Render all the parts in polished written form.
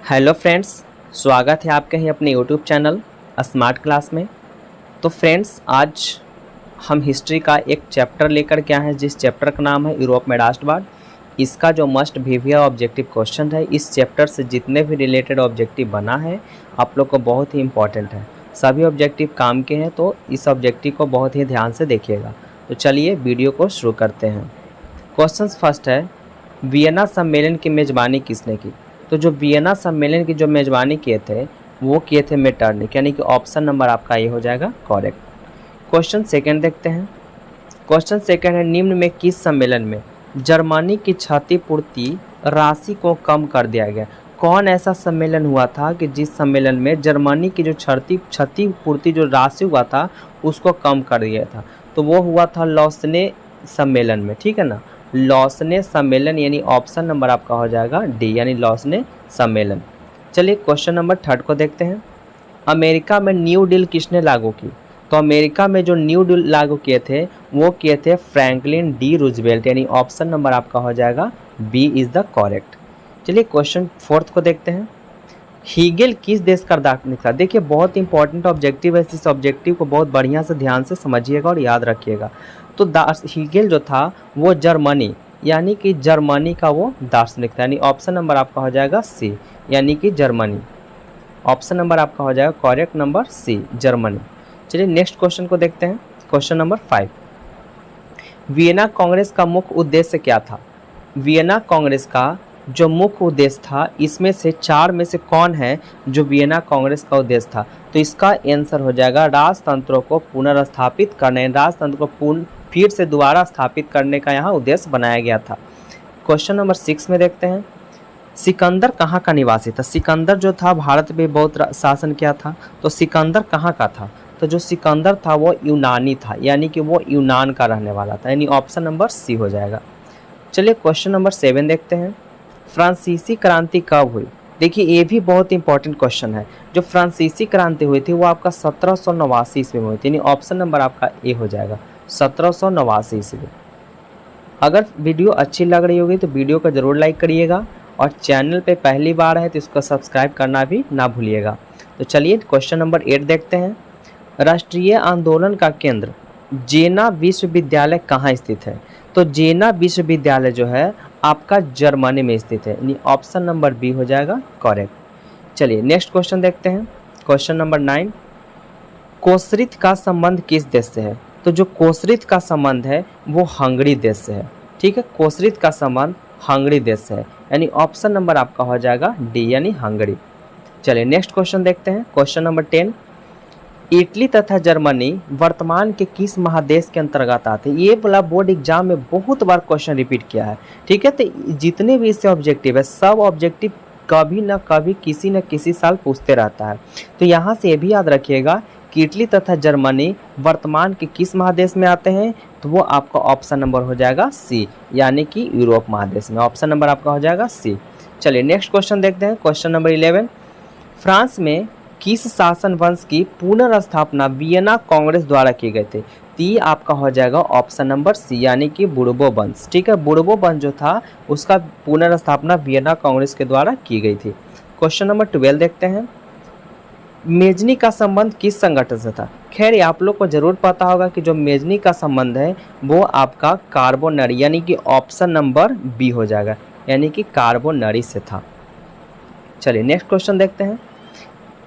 Hello friends, स्वागत है आपके ही अपने यूट्यूब चैनल स्मार्ट क्लास में। तो फ्रेंड्स, आज हम हिस्ट्री का एक चैप्टर लेकर के आए हैं, जिस चैप्टर का नाम है यूरोप में राष्ट्रवाद। इसका जो मस्ट प्रीवियस ऑब्जेक्टिव क्वेश्चन है, इस चैप्टर से जितने भी रिलेटेड ऑब्जेक्टिव बना है आप लोग को बहुत ही इंपॉर्टेंट है। सभी ऑब्जेक्टिव काम के हैं, तो इस ऑब्जेक्टिव को बहुत ही ध्यान से देखिएगा। तो चलिए वीडियो को शुरू करते हैं। क्वेश्चन फर्स्ट है, वियना सम्मेलन की मेज़बानी किसने की? तो जो वियना सम्मेलन की जो मेज़बानी किए थे वो किए थे मेटरनिख, यानी कि ऑप्शन नंबर आपका ये हो जाएगा करेक्ट। क्वेश्चन सेकंड देखते हैं। क्वेश्चन सेकंड है, निम्न में किस सम्मेलन में जर्मनी की क्षतिपूर्ति राशि को कम कर दिया गया? कौन ऐसा सम्मेलन हुआ था कि जिस सम्मेलन में जर्मनी की जो क्षतिपूर्ति जो राशि हुआ था उसको कम कर दिया था? तो वो हुआ था लॉसने सम्मेलन में, ठीक है ना। लॉसने सम्मेलन, यानी ऑप्शन नंबर आपका हो जाएगा डी, यानी लॉसने सम्मेलन। चलिए क्वेश्चन नंबर थर्ड को देखते हैं। अमेरिका में न्यू डील किसने लागू की? तो अमेरिका में जो न्यू डील लागू किए थे वो किए थे फ्रैंकलिन डी रूजवेल्ट, यानी ऑप्शन नंबर आपका हो जाएगा बी इज़ द करेक्ट। चलिए क्वेश्चन फोर्थ को देखते हैं। हीगेल किस देश का दार्शनिक था? देखिए बहुत इंपॉर्टेंट ऑब्जेक्टिव है, इस ऑब्जेक्टिव को बहुत बढ़िया से ध्यान से समझिएगा और याद रखिएगा। तो हीगेल जो था वो जर्मनी, यानी कि जर्मनी का वो दार्शनिक था, यानी ऑप्शन नंबर आपका हो जाएगा सी, यानी कि जर्मनी। ऑप्शन नंबर आपका हो जाएगा करेक्ट नंबर सी, जर्मनी। चलिए नेक्स्ट क्वेश्चन को देखते हैं। क्वेश्चन नंबर 5, वियना कांग्रेस का मुख्य उद्देश्य क्या था? वियना कांग्रेस का जो मुख्य उद्देश्य था, इसमें से चार में से कौन है जो वियना कांग्रेस का उद्देश्य था? तो इसका आंसर हो जाएगा राजतंत्रों को पुनर्स्थापित करने, राजतंत्र को फिर से दोबारा स्थापित करने का यहाँ उद्देश्य बनाया गया था। क्वेश्चन नंबर 6 में देखते हैं। सिकंदर कहाँ का निवासी था? सिकंदर जो था भारत पे बहुत शासन किया था, तो सिकंदर कहाँ का था? तो जो सिकंदर था वो यूनानी था, यानी कि वो यूनान का रहने वाला था, यानी ऑप्शन नंबर सी हो जाएगा। चलिए क्वेश्चन नंबर 7 देखते हैं। फ्रांसीसी क्रांति कब हुई? देखिए ये भी बहुत इंपॉर्टेंट क्वेश्चन है। जो फ्रांसीसी क्रांति हुई थी वो आपका 1789 ईस्वी में हुई थी, यानी ऑप्शन नंबर आपका ए हो जाएगा 1789 ईस्वी। अगर वीडियो अच्छी लग रही होगी तो वीडियो को ज़रूर लाइक करिएगा, और चैनल पे पहली बार है तो इसको सब्सक्राइब करना भी ना भूलिएगा। तो चलिए क्वेश्चन नंबर 8 देखते हैं। राष्ट्रीय आंदोलन का केंद्र जेना विश्वविद्यालय कहाँ स्थित है? तो जेना विश्वविद्यालय जो है आपका जर्मनी में स्थित है, यानी ऑप्शन नंबर बी हो जाएगा करेक्ट। चलिए नेक्स्ट क्वेश्चन देखते हैं। क्वेश्चन नंबर 9, कोसरित का संबंध किस देश से है? तो जो कोसरित का संबंध है वो हंगरी देश से है, ठीक है। कोसरित का संबंध हंगरी देश से है, यानी ऑप्शन नंबर आपका हो जाएगा डी, यानी हंगरी। चलिए नेक्स्ट क्वेश्चन देखते हैं। क्वेश्चन नंबर 10, इटली तथा जर्मनी वर्तमान के किस महादेश के अंतर्गत आते हैं? ये वाला बोर्ड एग्जाम में बहुत बार क्वेश्चन रिपीट किया है, ठीक है। तो जितने भी इससे ऑब्जेक्टिव है, सब ऑब्जेक्टिव कभी ना कभी किसी न किसी साल पूछते रहता है। तो यहाँ से ये भी याद रखिएगा कि इटली तथा जर्मनी वर्तमान के किस महादेश में आते हैं? तो वो आपका ऑप्शन नंबर हो जाएगा सी, यानी कि यूरोप महादेश में। ऑप्शन नंबर आपका हो जाएगा सी। चलिए नेक्स्ट क्वेश्चन देखते हैं। क्वेश्चन नंबर 11, फ्रांस में किस शासन वंश की पुनर्स्थापना वियना कांग्रेस द्वारा की गई थी? ती आपका हो जाएगा ऑप्शन नंबर सी, यानी कि बुर्बो वंश, ठीक है। बुर्बो वंश जो था उसका पुनर्स्थापना वियना कांग्रेस के द्वारा की गई थी। क्वेश्चन नंबर 12 देखते हैं। मेजनी का संबंध किस संगठन से था? खैर आप लोग को जरूर पता होगा कि जो मेजनी का संबंध है वो आपका कार्बोनरी, यानी कि ऑप्शन नंबर बी हो जाएगा, यानी कि कार्बोनरी से था। चलिए नेक्स्ट क्वेश्चन देखते हैं।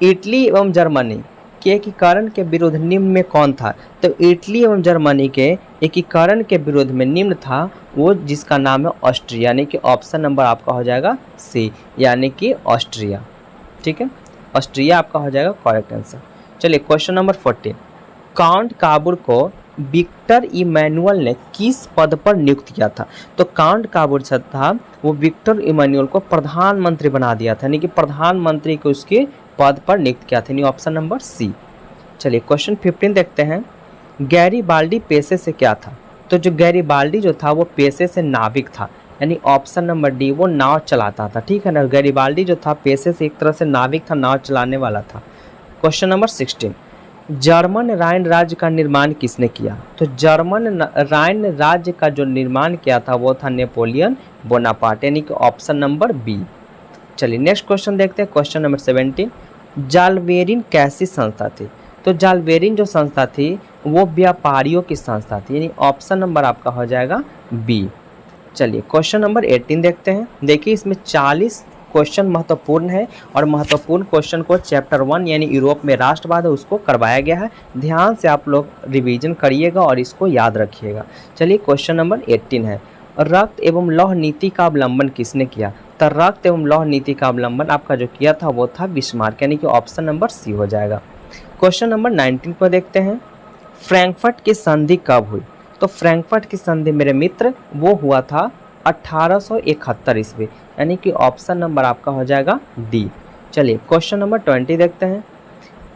इटली एवं जर्मनी के एकीकरण के विरुद्ध निम्न में कौन था? तो इटली एवं जर्मनी के एकीकरण के विरुद्ध में निम्न था वो जिसका नाम है ऑस्ट्रिया, यानी कि ऑप्शन नंबर आपका हो जाएगा सी, यानी कि ऑस्ट्रिया, ठीक है। ऑस्ट्रिया आपका हो जाएगा करेक्ट आंसर। चलिए क्वेश्चन नंबर 14, काउंट काबुर को विक्टर इमैनुअल ने किस पद पर नियुक्त किया था? तो काउंट काबुर था वो विक्टर इमैनुअल को प्रधानमंत्री बना दिया था, यानी कि प्रधानमंत्री को उसके पद पर नियुक्त किया था, यानी ऑप्शन नंबर सी। चलिए क्वेश्चन 15 देखते हैं। गैरीबाल्डी पेशे से क्या था? तो जो गैरीबाल्डी जो था वो पेशे से नाविक था, यानी ऑप्शन नंबर डी, वो नाव चलाता था, ठीक है ना। गैरीबाल्डी जो था पेशे से एक तरह से नाविक था, नाव चलाने वाला था। क्वेश्चन नंबर 16, जर्मन राइन राज्य का निर्माण किसने किया? तो जर्मन राइन राज्य का जो निर्माण किया था वो था नेपोलियन बोनापार्ट, यानी कि ऑप्शन नंबर बी। चलिए नेक्स्ट क्वेश्चन देखते हैं, क्वेश्चन नंबर 17। जालबेरिन कैसी संस्था थी? तो जालबेरिन जो संस्था थी वो व्यापारियों की संस्था थी, यानी ऑप्शन नंबर आपका हो जाएगा बी। चलिए क्वेश्चन नंबर 18 देखते हैं। देखिए इसमें 40 क्वेश्चन महत्वपूर्ण है और महत्वपूर्ण क्वेश्चन को चैप्टर 1 यानी यूरोप में राष्ट्रवाद है उसको करवाया गया है। ध्यान से आप लोग रिवीजन करिएगा और इसको याद रखिएगा। चलिए क्वेश्चन नंबर 18 है, रक्त एवं लौह नीति का अवलंबन किसने किया? तो रक्त एवं लौह नीति का अवलंबन आपका जो किया था वो था बिस्मार्क, यानी कि ऑप्शन नंबर सी हो जाएगा। क्वेश्चन नंबर 19 को देखते हैं, फ्रैंकफर्ट की संधि कब हुई? तो फ्रैंकफर्ट की संधि मेरे मित्र वो हुआ था 1871 ईस्वी, यानी कि ऑप्शन नंबर आपका हो जाएगा डी। चलिए क्वेश्चन नंबर 20 देखते हैं,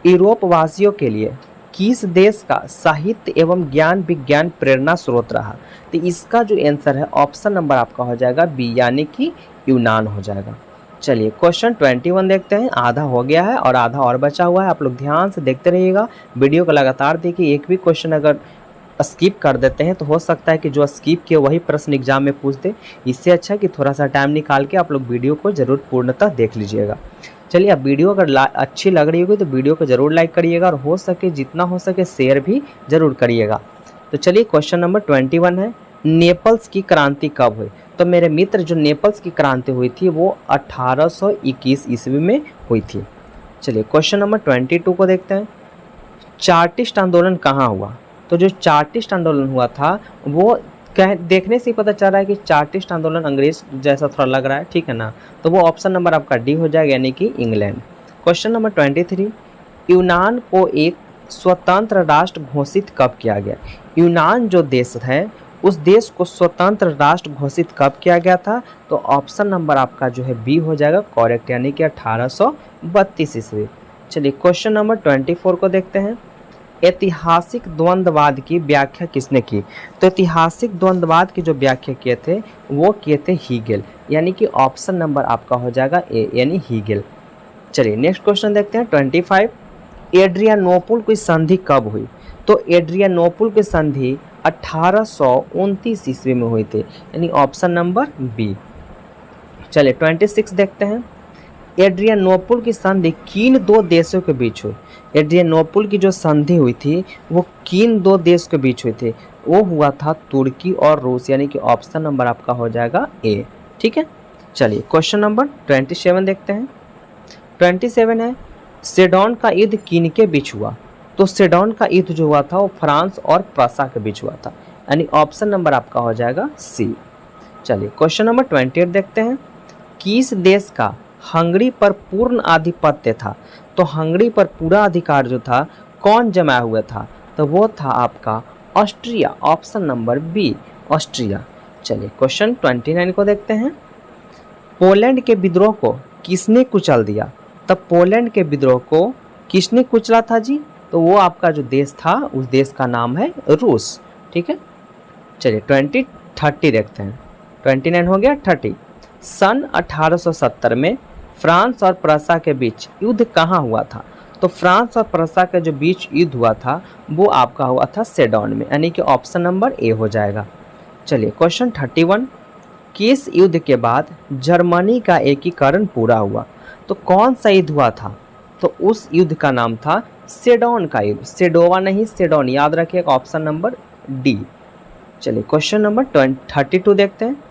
यूरोप वासियों के लिए किस देश का साहित्य एवं ज्ञान विज्ञान प्रेरणा स्रोत रहा? तो इसका जो आंसर है ऑप्शन नंबर आपका हो जाएगा बी, यानी कि यूनान हो जाएगा। चलिए क्वेश्चन 21 देखते हैं, आधा हो गया है और आधा और बचा हुआ है। आप लोग ध्यान से देखते रहिएगा, वीडियो को लगातार देखिए। एक भी क्वेश्चन अगर स्किप कर देते हैं तो हो सकता है कि जो स्किप किए वही प्रश्न एग्जाम में पूछ दे। इससे अच्छा कि थोड़ा सा टाइम निकाल के आप लोग वीडियो को जरूर पूर्णतः देख लीजिएगा। चलिए अब वीडियो अगर अच्छी लग रही होगी तो वीडियो को जरूर लाइक करिएगा और हो सके जितना हो सके शेयर भी जरूर करिएगा। तो चलिए क्वेश्चन नंबर 21 है, नेपल्स की क्रांति कब हुई? तो मेरे मित्र जो नेपल्स की क्रांति हुई थी वो 1821 ईस्वी में हुई थी। चलिए क्वेश्चन नंबर 22 को देखते हैं, चार्टिस्ट आंदोलन कहाँ हुआ? तो जो चार्टिस्ट आंदोलन हुआ था वो देखने से ही पता चल रहा है कि चार्टिस्ट आंदोलन अंग्रेज जैसा थोड़ा लग रहा है, ठीक है ना, तो वो ऑप्शन नंबर आपका डी हो जाएगा, यानी कि इंग्लैंड। क्वेश्चन नंबर 23, यूनान को एक स्वतंत्र राष्ट्र घोषित कब किया गया? यूनान जो देश है उस देश को स्वतंत्र राष्ट्र घोषित कब किया गया था? तो ऑप्शन नंबर आपका जो है बी हो जाएगा करेक्ट, यानी कि 1832 ईस्वी। चलिए क्वेश्चन नंबर 24 को देखते हैं, ऐतिहासिक द्वंद्ववाद की व्याख्या किसने की? तो ऐतिहासिक द्वंद्ववाद की जो व्याख्या किए थे वो किए थे हीगेल, यानी कि ऑप्शन नंबर आपका हो जाएगा ए, यानी हीगेल। चलिए नेक्स्ट क्वेश्चन देखते हैं 25, एड्रियानोपुल की संधि कब हुई? तो एड्रियानोपुल की संधि 1829 ईस्वी में हुई थी, यानी ऑप्शन नंबर बी। चलिए 26 देखते हैं, एड्रियानोपुल की संधि किन दो देशों के बीच हुई? एड्रियानोपुल की जो संधि हुई थी वो किन दो देश के बीच हुई थी? वो हुआ था तुर्की और रूस, यानी कि ऑप्शन नंबर आपका हो जाएगा ए, ठीक है। चलिए क्वेश्चन नंबर 27 देखते हैं। 27 है, सेडोन का युद्ध किन के बीच हुआ? तो सेडोन का युद्ध जो हुआ था वो फ्रांस और प्रसा के बीच हुआ था, यानी ऑप्शन नंबर आपका हो जाएगा सी। चलिए क्वेश्चन नंबर 28 देखते हैं, किस देश का हंगरी पर पूर्ण आधिपत्य था? तो हंगरी पर पूरा अधिकार जो था कौन जमाया हुआ था? तो वो था आपका Austria, option number B, Austria. चलिए क्वेश्चन 29 को देखते हैं, पोलैंड के विद्रोह को किसने कुचल दिया? तब पोलैंड के विद्रोह को किसने कुचला था जी? तो वो आपका जो देश था उस देश का नाम है रूस, ठीक है। चलिए 30 देखते हैं। 29 हो गया, 30। सन 1870 में फ्रांस और प्रसा के बीच युद्ध कहाँ हुआ था? तो फ्रांस और प्रसा के जो बीच युद्ध हुआ था वो आपका हुआ था सेडोन में, यानी कि ऑप्शन नंबर ए हो जाएगा। चलिए क्वेश्चन 31, किस युद्ध के बाद जर्मनी का एकीकरण पूरा हुआ? तो कौन सा युद्ध हुआ था? तो उस युद्ध का नाम था सेडोन का युद्ध, सेडोवा नहीं सेडोन, याद रखिएगा, ऑप्शन नंबर डी। चलिए क्वेश्चन नंबर 32 देखते हैं,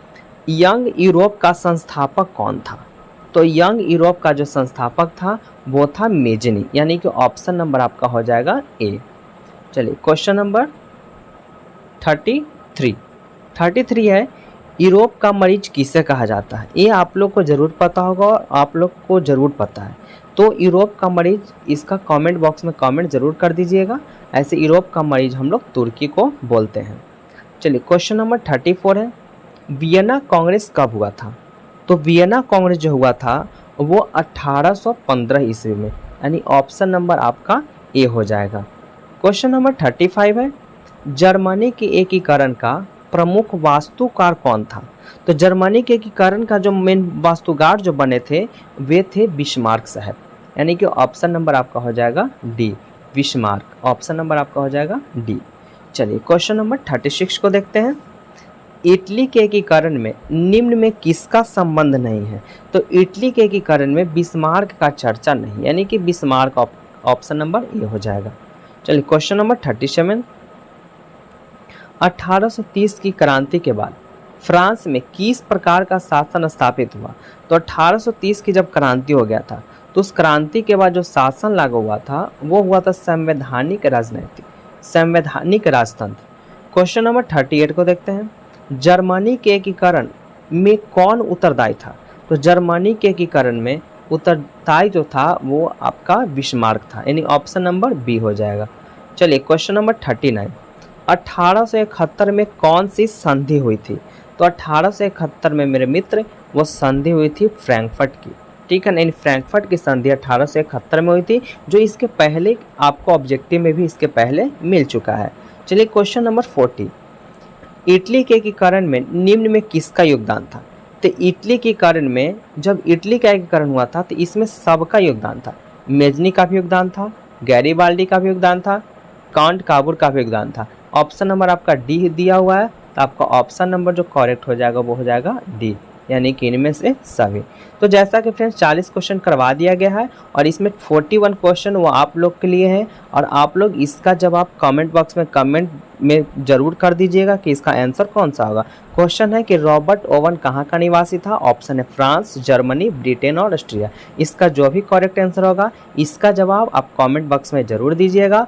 यंग यूरोप का संस्थापक कौन था? तो यंग यूरोप का जो संस्थापक था वो था मेजनी, यानी कि ऑप्शन नंबर आपका हो जाएगा ए। चलिए क्वेश्चन नंबर 33 है, यूरोप का मरीज किसे कहा जाता है? ये आप लोग को ज़रूर पता होगा और आप लोग को ज़रूर पता है। तो यूरोप का मरीज, इसका कमेंट बॉक्स में कमेंट ज़रूर कर दीजिएगा। ऐसे यूरोप का मरीज हम लोग तुर्की को बोलते हैं। चलिए क्वेश्चन नंबर 34 है, वियना कांग्रेस कब हुआ था? तो वियना कांग्रेस जो हुआ था वो 1815 ईस्वी में, यानी ऑप्शन नंबर आपका ए हो जाएगा। क्वेश्चन नंबर 35 है, जर्मनी के एकीकरण का प्रमुख वास्तुकार कौन था? तो जर्मनी के एकीकरण का जो मेन वास्तुकार जो बने थे वे थे बिस्मार्क साहब, यानी कि ऑप्शन नंबर आपका हो जाएगा डी, बिस्मार्क, ऑप्शन नंबर आपका हो जाएगा डी। चलिए क्वेश्चन नंबर 36 को देखते हैं, इटली के एकीकरण में निम्न में किसका संबंध नहीं है? तो इटली के एकीकरण में बिस्मार्क का चर्चा नहीं, यानी कि बिस्मार्क ऑप्शन नंबर ए हो जाएगा। चलिए क्वेश्चन नंबर 37। 1830 की क्रांति के बाद फ्रांस में किस प्रकार का शासन स्थापित हुआ? तो 1830 की जब क्रांति हो गया था तो उस क्रांति के बाद जो शासन लागू हुआ था वो हुआ था संवैधानिक राजनीति, संवैधानिक राजतंत्र। क्वेश्चन नंबर 38 को देखते हैं। जर्मनी के एकीकरण में कौन उत्तरदायी था? तो जर्मनी के एकीकरण में उत्तरदायी जो था वो आपका बिस्मार्क था, यानी ऑप्शन नंबर बी हो जाएगा। चलिए क्वेश्चन नंबर 39। 1871 में कौन सी संधि हुई थी? तो 1871 में मेरे मित्र वो संधि हुई थी फ्रैंकफर्ट की, ठीक है ना, यानी फ्रैंकफर्ट की संधि 1871 में हुई थी, जो इसके पहले आपको ऑब्जेक्टिव में भी इसके पहले मिल चुका है। चलिए क्वेश्चन नंबर 40। इटली के एकीकरण में निम्न में किसका योगदान था? तो इटली के एकीकरण में जब इटली का एकीकरण हुआ था तो इसमें सबका योगदान था। मेजनी का भी योगदान था, गैरीबाल्डी का भी योगदान था, काउंट काबूर का भी योगदान था। ऑप्शन नंबर आपका डी दिया हुआ है, तो आपका ऑप्शन नंबर जो करेक्ट हो जाएगा वो हो जाएगा डी, यानी कि इनमें से सभी। तो जैसा कि फ्रेंड्स 40 क्वेश्चन करवा दिया गया है और इसमें 41 क्वेश्चन वो आप लोग के लिए है, और आप लोग इसका जवाब कमेंट बॉक्स में कमेंट में ज़रूर कर दीजिएगा कि इसका आंसर कौन सा होगा। क्वेश्चन है कि रॉबर्ट ओवन कहाँ का निवासी था? ऑप्शन है फ्रांस, जर्मनी, ब्रिटेन और ऑस्ट्रिया। इसका जो भी करेक्ट आंसर होगा इसका जवाब आप कमेंट बॉक्स में ज़रूर दीजिएगा।